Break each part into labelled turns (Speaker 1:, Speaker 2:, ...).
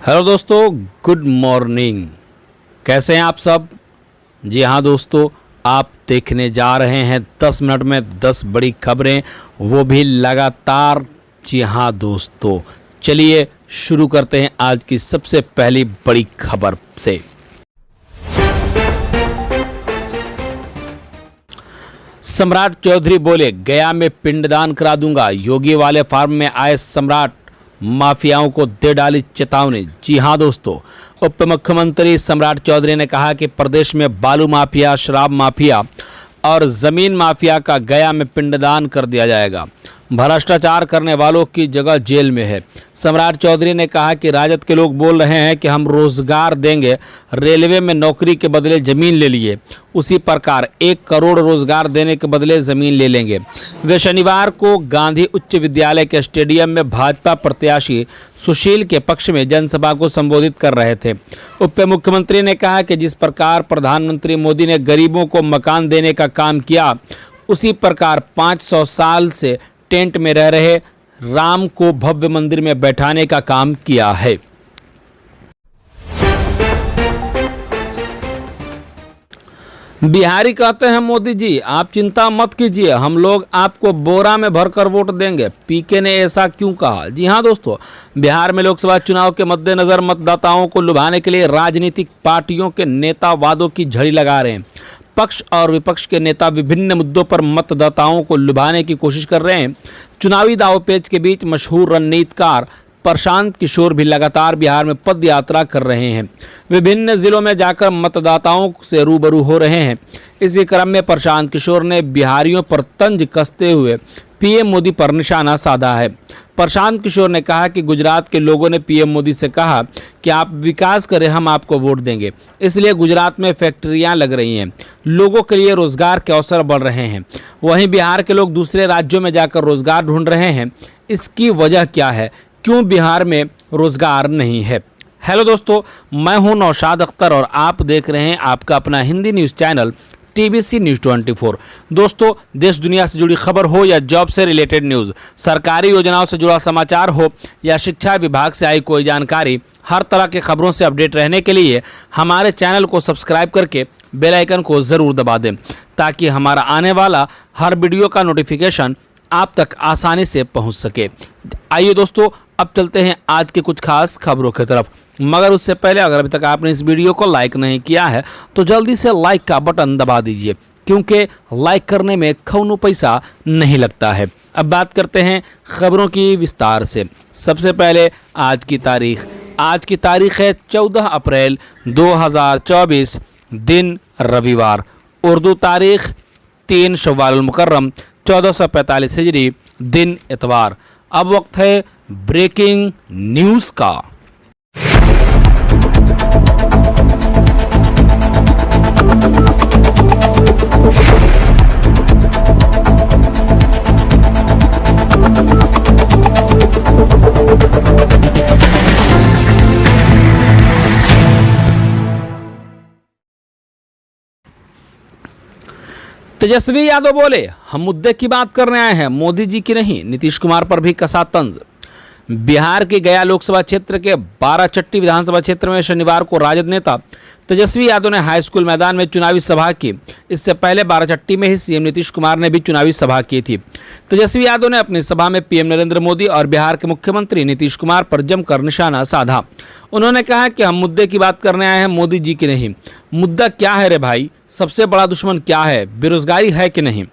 Speaker 1: Hello दोस्तों, good morning. कैसे हैं आप सब? जी हाँ दोस्तों, आप देखने जा रहे हैं 10 मिनट में 10 बड़ी खबरें, वो भी लगातार। जी हाँ दोस्तों, चलिए शुरू करते हैं आज की सबसे पहली बड़ी खबर से। सम्राट चौधरी बोले, गया में पिंडदान करा दूंगा। योगी वाले फार्म में आए सम्राट माफियाओं को दे डाली चेतावनी। जी हां दोस्तों, उप मुख्यमंत्री सम्राट चौधरी ने कहा कि प्रदेश में बालू माफिया, शराब माफिया और जमीन माफिया का गया में पिंडदान कर दिया जाएगा। भ्रष्टाचार करने वालों की जगह जेल में है। सम्राट चौधरी ने कहा कि राजद के लोग बोल रहे हैं कि हम रोजगार देंगे, रेलवे में नौकरी के बदले जमीन ले लिए, उसी प्रकार 1 करोड़ रोजगार देने के बदले जमीन ले लेंगे। वे शनिवार को गांधी उच्च विद्यालय के स्टेडियम में भाजपा प्रत्याशी सुशील के पक्ष में जनसभा को संबोधित कर रहे थे। उप मुख्यमंत्री ने कहा कि जिस प्रकार प्रधानमंत्री मोदी ने गरीबों को मकान देने का काम किया, उसी प्रकार 500 साल से टेंट में रह रहे राम को भव्य मंदिर में बैठाने का काम किया है। बिहारी कहते हैं, मोदी जी आप चिंता मत कीजिए, हम लोग आपको बोरा में भरकर वोट देंगे। पीके ने ऐसा क्यों कहा? जी हां दोस्तों, बिहार में लोकसभा चुनाव के मद्देनजर मतदाताओं को लुभाने के लिए राजनीतिक पार्टियों के नेता वादों की झड़ी लगा रहे हैं। पक्ष और विपक्ष के नेता विभिन्न मुद्दों पर मतदाताओं को लुभाने की कोशिश कर रहे हैं। चुनावी दांवपेच के बीच मशहूर रणनीतिकार प्रशांत किशोर भी लगातार बिहार में पद यात्रा कर रहे हैं। विभिन्न जिलों में जाकर मतदाताओं से रूबरू हो रहे हैं। इसी क्रम में प्रशांत किशोर ने बिहारियों पर तंज कसते हुए पीएम मोदी पर निशाना साधा है। प्रशांत किशोर ने कहा कि गुजरात के लोगों ने पीएम मोदी से कहा कि आप विकास करें, हम आपको वोट देंगे। इसलिए गुजरात में फैक्ट्रियां लग रही हैं, लोगों के लिए रोजगार के अवसर बढ़ रहे हैं। वहीं बिहार के लोग दूसरे राज्यों में जाकर रोजगार ढूंढ रहे हैं। इसकी वजह क्या है? क्यों बिहार में रोजगार नहीं है? हेलो दोस्तों, मैं हूं नौशाद अख्तर और आप देख रहे हैं आपका अपना Hindi news channel TBC news 24। दोस्तों, देश दुनिया से जुड़ी खबर हो या जॉब से रिलेटेड न्यूज़, सरकारी योजनाओं से जुड़ा समाचार हो या शिक्षा विभाग से आई कोई जानकारी, हर तरह के खबरों से अपडेट रहने के लिए हमारे चैनल को सब्सक्राइब करके बेल आइकन को ज़रूर दबा दें, ताकि हमारा आने वाला हर वीडियो का नोटिफिकेशन आप तक आसानी से पहुंच सके। आइए दोस्तों, अब चलते हैं आज के कुछ खास खबरों की तरफ। मगर उससे पहले अगर अभी तक आपने इस वीडियो को लाइक नहीं किया है तो जल्दी से लाइक का बटन दबा दीजिए, क्योंकि लाइक करने में खौनो पैसा नहीं लगता है। अब बात करते हैं खबरों की विस्तार से। सबसे पहले आज की तारीख है 14 अप्रैल 2024, दिन रविवार। उर्दू तारीख 3 शव्वाल मुकर्रम 1445 हिजरी, दिन इतवार। अब वक्त है ब्रेकिंग न्यूज़ का। तेजस्वी यादव बोले, हम मुद्दे की बात करने आए हैं, मोदी जी की नहीं। नीतीश कुमार पर भी कसा तंज। बिहार के गया लोकसभा क्षेत्र के बाराचट्टी विधानसभा क्षेत्र में शनिवार को राजद नेता तेजस्वी यादव ने हाई स्कूल मैदान में चुनावी सभा की। इससे पहले बाराचट्टी में ही सीएम नीतीश कुमार ने भी चुनावी सभा की थी। तेजस्वी यादव ने अपनी सभा में पीएम नरेंद्र मोदी और बिहार के मुख्यमंत्री नीतीश कुमार पर जमकर निशाना साधा। उन्होंने कहा कि हम मुद्दे की बात करने आए हैं, मोदी जी की नहीं। मुद्दा क्या है रे भाई? सबसे बड़ा दुश्मन क्या है? बेरोजगारी है कि नहीं?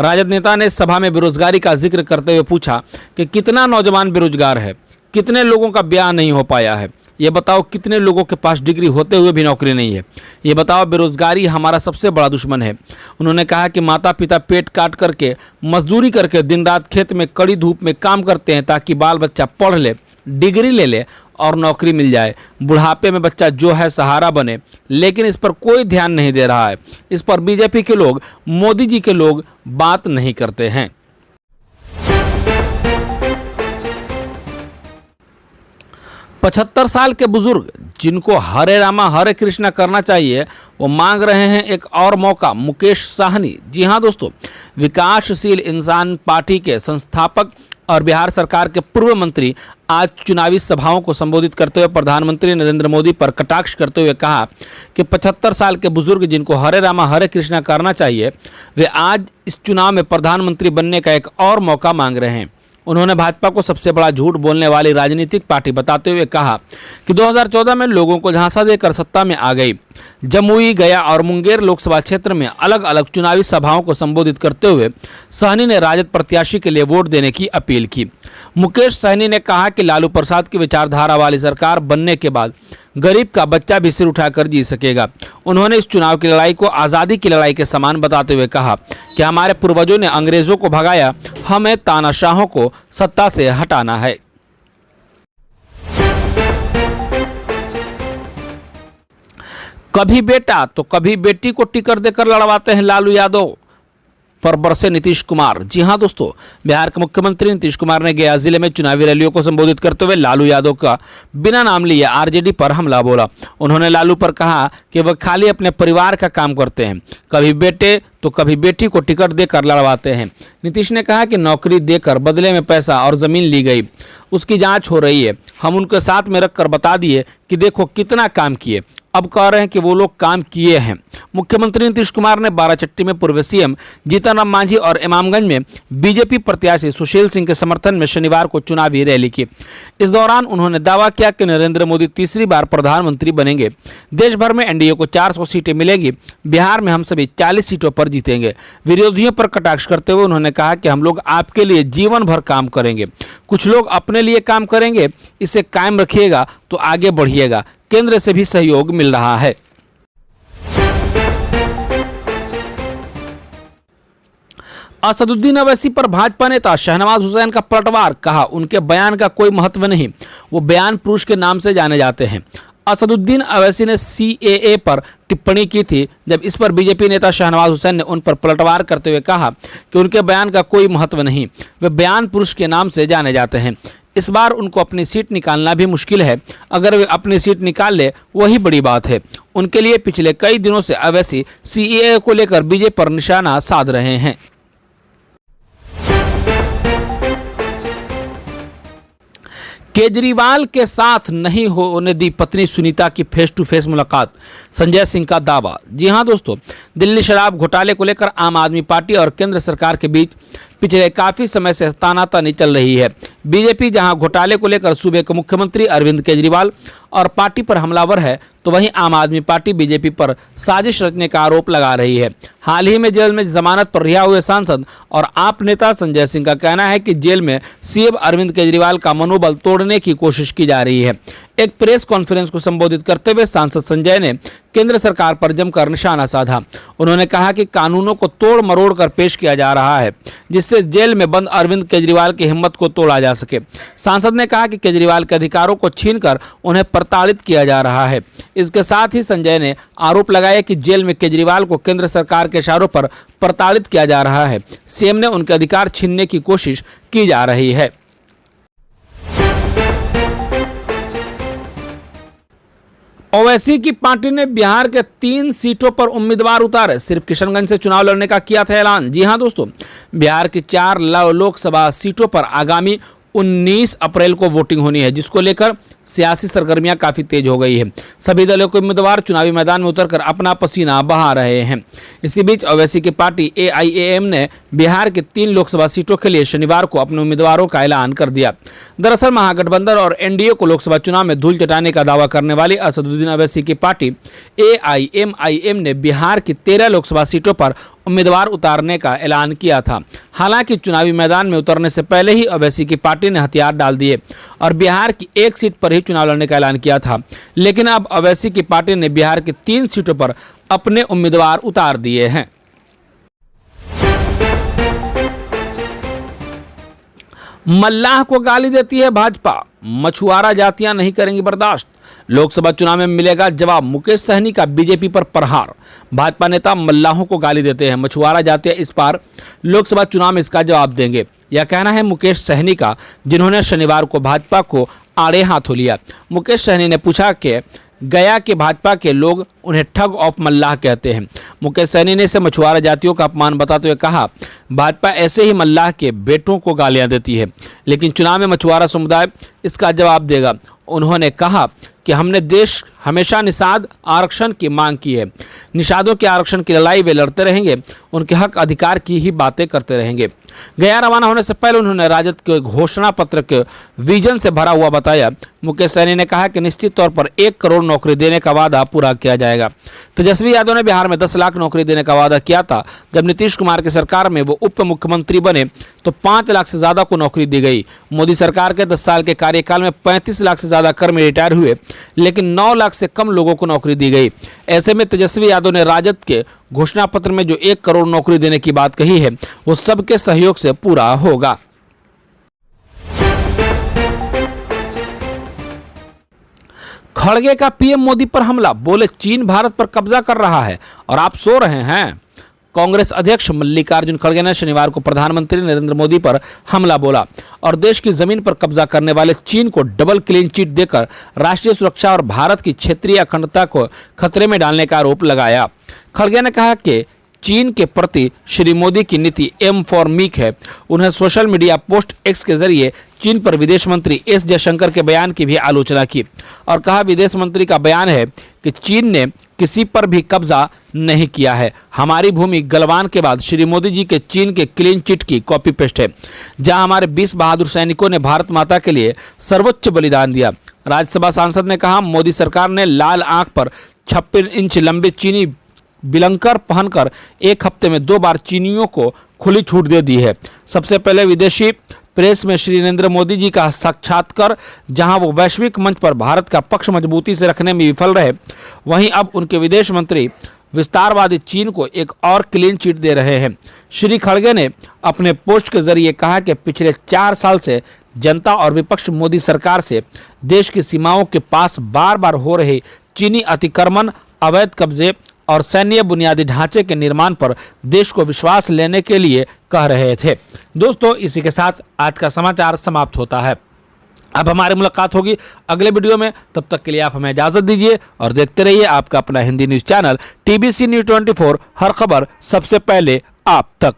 Speaker 1: राजद नेता ने सभा में बेरोजगारी का जिक्र करते हुए पूछा कि कितना नौजवान बेरोजगार है, कितने लोगों का ब्याह नहीं हो पाया है, ये बताओ कितने लोगों के पास डिग्री होते हुए भी नौकरी नहीं है, ये बताओ। बेरोजगारी हमारा सबसे बड़ा दुश्मन है। उन्होंने कहा कि माता पिता पेट काट करके मजदूरी करके दिन रात खेत में कड़ी धूप में काम करते हैं ताकि बाल बच्चा पढ़ ले, डिग्री ले ले और नौकरी मिल जाए, बुढ़ापे में बच्चा जो है सहारा बने। लेकिन इस पर कोई ध्यान नहीं दे रहा है। इस पर बीजेपी के लोग, मोदी जी के लोग बात नहीं करते हैं। 75 साल के बुजुर्ग जिनको हरे रामा हरे कृष्णा करना चाहिए, वो मांग रहे हैं एक और मौका। मुकेश साहनी, जी हाँ दोस्तों, विकासशील इंसान पार्टी के संस्थापक और बिहार सरकार के पूर्व मंत्री आज चुनावी सभाओं को संबोधित करते हुए प्रधानमंत्री नरेंद्र मोदी पर कटाक्ष करते हुए कहा कि 75 साल के बुजुर्ग जिनको हरे रामा हरे कृष्णा करना चाहिए, वे आज इस चुनाव में प्रधानमंत्री बनने का एक और मौका मांग रहे हैं। उन्होंने भाजपा को सबसे बड़ा झूठ बोलने वाली राजनीतिक पार्टी बताते हुए कहा कि 2014 में लोगों को झांसा देकर सत्ता में आ गई। जमुई, गया और मुंगेर लोकसभा क्षेत्र में अलग अलग चुनावी सभाओं को संबोधित करते हुए सहनी ने राजद प्रत्याशी के लिए वोट देने की अपील की। मुकेश सहनी ने कहा कि लालू प्रसाद की विचारधारा वाली सरकार बनने के बाद गरीब का बच्चा भी सिर उठाकर जी सकेगा। उन्होंने इस चुनाव की लड़ाई को आज़ादी की लड़ाई के समान बताते हुए कहा कि हमारे पूर्वजों ने अंग्रेजों को भगाया, हमें तानाशाहों को सत्ता से हटाना है। कभी बेटा तो कभी बेटी को टिकट देकर लड़वाते हैं लालू यादव पर बरसे नीतीश कुमार। जी हां दोस्तों, बिहार के मुख्यमंत्री नीतीश कुमार ने गया जिले में चुनावी रैलियों को संबोधित करते हुए लालू यादव का बिना नाम लिए आरजेडी पर हमला बोला। उन्होंने लालू पर कहा कि वह खाली अपने परिवार का काम करते हैं, कभी बेटे तो कभी बेटी को टिकट देकर लड़वाते हैं। नीतीश ने कहा कि नौकरी देकर बदले में पैसा और जमीन ली गई, उसकी जांच हो रही है। हम उनके साथ में रखकर बता दिए कि देखो कितना काम किए, अब कह रहे हैं कि वो लोग काम किए हैं। मुख्यमंत्री नीतीश कुमार ने बाराचट्टी में पूर्व सीएम जीतन राम मांझी और इमामगंज में बीजेपी प्रत्याशी सुशील सिंह के समर्थन में शनिवार को चुनावी रैली की। इस दौरान उन्होंने दावा किया कि नरेंद्र मोदी तीसरी बार प्रधानमंत्री बनेंगे। देश भर में एनडीए को 400 सीटें मिलेंगी, बिहार में हम सभी 40 सीटों पर जीतेंगे। विरोधियों पर कटाक्ष करते हुए उन्होंने कहा कि हम लोग आपके लिए जीवन भर काम करेंगे। कुछ लोग अपने लिए काम करेंगे, इसे कायम रखिएगा तो आगे बढ़िएगा। केंद्र से भी सहयोग मिल रहा है। असदुद्दीन अवैसी पर भाजपा नेता शहनवाज हुसैन का पलटवार, कहा उनके बयान का कोई महत्व नहीं, वो बयान पुरुष के नाम से जाने जाते हैं। असदुद्दीन अवैसी ने सीएए पर टिप्पणी की थी, जब इस पर बीजेपी नेता शहनवाज हुसैन ने उन पर पलटवार करते हुए कहा कि उनके बयान का कोई महत्व नहीं, वे बयान पुरुष के नाम से जाने जाते हैं। इस बार उनको अपनी सीट निकालना भी मुश्किल है, अगर वे अपनी सीट निकाल ले वही बड़ी बात है। उनके लिए पिछले कई दिनों से अवैसी सीएए को लेकर बीजेपी पर निशाना साध रहे हैं। केजरीवाल के साथ नहीं होने दी पत्नी सुनीता की फेस टू फेस मुलाकात, संजय सिंह का दावा। जी हां दोस्तों, दिल्ली शराब घोटाले को लेकर आम आदमी पार्टी और केंद्र सरकार के बीच पिछले काफी समय से तानातनी चल रही है। बीजेपी जहां घोटाले को लेकर सूबे के मुख्यमंत्री अरविंद केजरीवाल और पार्टी पर हमलावर है, तो वहीं आम आदमी पार्टी बीजेपी पर साजिश रचने का आरोप लगा रही है। हाल ही में जेल में जमानत पर रिहा हुए सांसद और आप नेता संजय सिंह का कहना है कि जेल में सीएम अरविंद केजरीवाल का मनोबल तोड़ने की कोशिश की जा रही है। एक प्रेस कॉन्फ्रेंस को संबोधित करते हुए सांसद संजय ने केंद्र सरकार पर जमकर निशाना साधा। उन्होंने कहा कि कानूनों को तोड़ मरोड़ कर पेश किया जा रहा है, जिससे जेल में बंद अरविंद केजरीवाल की हिम्मत को तोड़ा जा सके। सांसद ने कहा कि केजरीवाल के अधिकारों को छीनकर उन्हें प्रताड़ित किया जा रहा है। इसके साथ ही संजय ने आरोप लगाया कि जेल में केजरीवाल को केंद्र सरकार के इशारों पर प्रताड़ित किया जा रहा है। सीएम ने उनके अधिकार छीनने की कोशिश की जा रही है। ओवैसी की पार्टी ने बिहार के 3 सीटों पर उम्मीदवार उतारे, सिर्फ किशनगंज से चुनाव लड़ने का किया था ऐलान। जी हां दोस्तों, बिहार की 4 लोकसभा सीटों पर आगामी 19 अप्रैल को वोटिंग होनी है, जिसको लेकर सियासी सरगर्मियां काफ़ी तेज हो गई है। सभी दलों के उम्मीदवार चुनावी मैदान में उतरकर अपना पसीना बहा रहे हैं। इसी बीच ओवैसी की पार्टी एआईएएम ने बिहार के 3 लोकसभा सीटों के लिए शनिवार को अपने उम्मीदवारों का ऐलान कर दिया। दरअसल महागठबंधन और एनडीए को लोकसभा चुनाव में धूल चटाने का दावा करने वाली असदुद्दीन ओवैसी की पार्टी एआईएमआईएम ने बिहार की 13 लोकसभा सीटों पर उम्मीदवार उतारने का ऐलान किया था। हालांकि चुनावी मैदान में उतरने से पहले ही ओवैसी की पार्टी ने हथियार डाल दिए और बिहार की 1 सीट पर ही चुनाव लड़ने का ऐलान किया था। लेकिन अब ओवैसी की पार्टी ने बिहार की 3 सीटों पर अपने उम्मीदवार उतार दिए हैं। मल्लाह को गाली देती है भाजपा, मछुआरा जातियां नहीं करेंगी बर्दाश्त, लोकसभा चुनाव में मिलेगा जवाब, मुकेश सहनी का बीजेपी पर प्रहार। भाजपा नेता मल्लाहों को गाली देते हैं, मछुआरा जातियां इस बार लोकसभा चुनाव में इसका जवाब देंगे, यह कहना है मुकेश सहनी का, जिन्होंने शनिवार को भाजपा को आड़े हाथों लिया। मुकेश सहनी ने पूछा कि गया के भाजपा के लोग उन्हें ठग ऑफ मल्लाह कहते हैं। मुकेश सहनी ने इसे मछुआरा जातियों का अपमान बताते हुए कहा, भाजपा ऐसे ही मल्लाह के बेटों को गालियां देती है, लेकिन चुनाव में मछुआरा समुदाय इसका जवाब देगा। उन्होंने कहा कि हमने देश हमेशा निषाद आरक्षण की मांग की है। निषादों के आरक्षण की लड़ाई वे लड़ते रहेंगे, उनके हक अधिकार की ही बातें करते रहेंगे। गया रवाना होने से पहले उन्होंने राजद के घोषणा पत्र के विजन से भरा हुआ बताया। मुकेश सहनी ने कहा कि निश्चित तौर पर 1 करोड़ नौकरी देने का वादा पूरा किया जाएगा। तेजस्वी यादव ने बिहार में 10 लाख नौकरी देने का वादा किया था। जब नीतीश कुमार की सरकार में वो उप मुख्यमंत्री बने तो 5 लाख से ज़्यादा को नौकरी दी गई। मोदी सरकार के 10 साल के कार्यकाल में 35 लाख से ज़्यादा कर्मी रिटायर हुए, लेकिन 9 लाख से कम लोगों को नौकरी दी गई। ऐसे में तेजस्वी यादव ने राजद के घोषणा पत्र में जो 1 करोड़ नौकरी देने की बात कही है वो सबके सहयोग से पूरा होगा। खड़गे का पीएम मोदी पर हमला, बोले चीन भारत पर कब्जा कर रहा है और आप सो रहे हैं। कांग्रेस अध्यक्ष मल्लिकार्जुन खड़गे ने शनिवार को प्रधानमंत्री नरेंद्र मोदी पर हमला बोला और देश की जमीन पर कब्जा करने वाले चीन को डबल क्लीन चिट देकर राष्ट्रीय सुरक्षा और भारत की क्षेत्रीय अखंडता को खतरे में डालने का आरोप लगाया। खड़गे ने कहा कि चीन के प्रति श्री मोदी की नीति एम फॉर मीक है। उन्हें सोशल मीडिया पोस्ट एक्स के जरिए चीन पर विदेश मंत्री एस जयशंकर के बयान की भी आलोचना की और कहा, विदेश मंत्री का बयान है कि चीन ने किसी पर भी कब्जा नहीं किया है। हमारी भूमि गलवान के बाद श्री मोदी जी के चीन के क्लीन चिट की कॉपी पेस्ट है, जहां हमारे 20 बहादुर सैनिकों ने भारत माता के लिए सर्वोच्च बलिदान दिया। राज्यसभा सांसद ने कहा, मोदी सरकार ने लाल आंख पर 56 इंच लंबे चीनी बिलंकर पहनकर 1 हफ्ते में 2 बार चीनियों को खुली छूट दे दी है। सबसे पहले विदेशी प्रेस में श्री नरेंद्र मोदी जी का साक्षात्कार, जहां वो वैश्विक मंच पर भारत का पक्ष मजबूती से रखने में विफल रहे, वहीं अब उनके विदेश मंत्री विस्तारवादी चीन को एक और क्लीन चिट दे रहे हैं। श्री खड़गे ने अपने पोस्ट के जरिए कहा कि पिछले 4 साल से जनता और विपक्ष मोदी सरकार से देश की सीमाओं के पास बार बार हो रहे चीनी अतिक्रमण, अवैध कब्जे और सैन्य बुनियादी ढांचे के निर्माण पर देश को विश्वास लेने के लिए कह रहे थे। दोस्तों, इसी के साथ आज का समाचार समाप्त होता है। अब हमारी मुलाकात होगी अगले वीडियो में, तब तक के लिए आप हमें इजाज़त दीजिए और देखते रहिए आपका अपना Hindi news channel TBC News 24। हर खबर सबसे पहले आप तक।